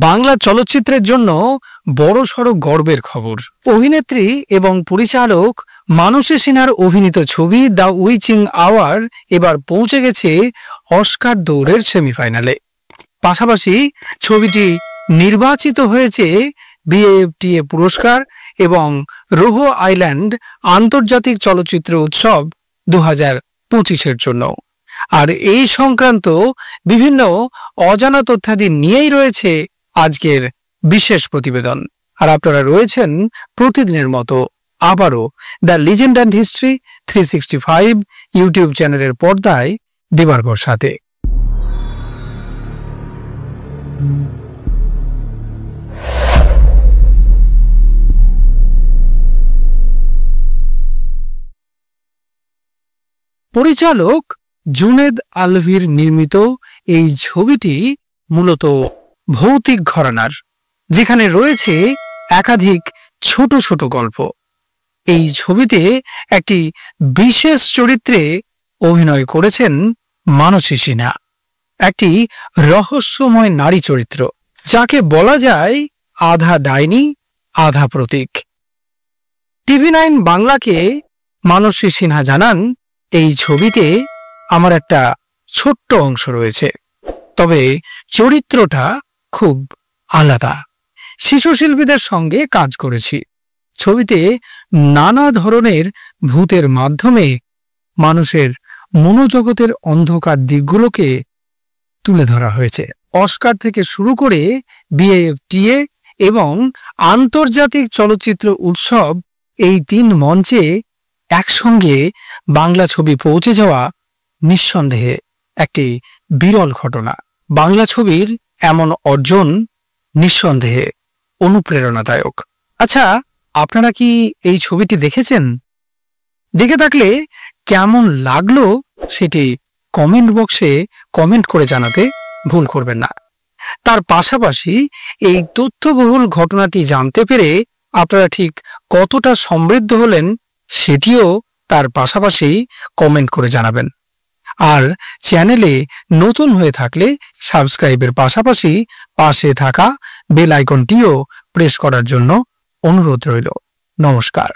বাংলা চলচ্চিত্রের জন্য বড়সড় গর্বের খবর। অভিনেত্রী এবং পরিচালক মানসী সিনহার অভিনীত ছবি দ্য উইচিং আওয়ার এবার পৌঁছে গেছে অস্কার দৌড়ের সেমিফাইনালে। পাশাপাশি ছবিটি নির্বাচিত হয়েছে BAFTA পুরস্কার এবং রোহো আইল্যান্ড আন্তর্জাতিক চলচ্চিত্র উৎসব 2025-এর জন্য। আর এই সংক্রান্ত বিভিন্ন অজানা তথ্যাদি নিয়েই রয়েছে আজকের বিশেষ প্রতিবেদন। আর আপনারা রয়েছেন প্রতিদিনের মতো আবারও the legend and history 365 YouTube চ্যানেলের পর্দায় দেবার্গর সাথে। পরিচালক জুনেদ আলভির নির্মিত এই ছবিটি মূলত ভৌতিক ঘরানার, যেখানে রয়েছে একাধিক ছোট ছোট গল্প। এই ছবিতে একটি বিশেষ চরিত্রে অভিনয় করেছেন মানসী সিনহা, একটি রহস্যময় নারী চরিত্র, যাকে বলা যায় আধা ডাইনি আধা প্রতীক। TV9 বাংলাকে মানসী সিনহা জানান, এই ছবিতে আমার একটা ছোট্ট অংশ রয়েছে, তবে চরিত্রটা খুব আলাদা। শিশু শিল্পীদের সঙ্গে কাজ করেছি। ছবিতে নানা ধরনের ভূতের মাধ্যমে মানুষের মনোজগতের অন্ধকার দিকগুলোকে তুলে ধরা হয়েছে। অস্কার থেকে শুরু করে BAFTA এবং আন্তর্জাতিক চলচ্চিত্র উৎসব, এই 3 মঞ্চে একসঙ্গে বাংলা ছবি পৌঁছে যাওয়া নিঃসন্দেহে একটি বিরল ঘটনা। বাংলা ছবির এমন অর্জন নিঃসন্দেহে অনুপ্রেরণাদায়ক। আচ্ছা, আপনারা কি এই ছবিটি দেখেছেন? দেখে থাকলে কেমন লাগলো সেটি কমেন্ট বক্সে কমেন্ট করে জানাতে ভুল করবেন না। তার পাশাপাশি এই তথ্যবহুল ঘটনাটি জানতে পেরে আপনারা ঠিক কতটা সমৃদ্ধ হলেন সেটিও তার পাশাপাশি কমেন্ট করে জানাবেন। আর চ্যানেলে নতুন হয়ে থাকলে সাবস্ক্রাইবের পাশাপাশি পাশে থাকা বেল আইকনটিও প্রেস করার জন্য অনুরোধ রইল। নমস্কার।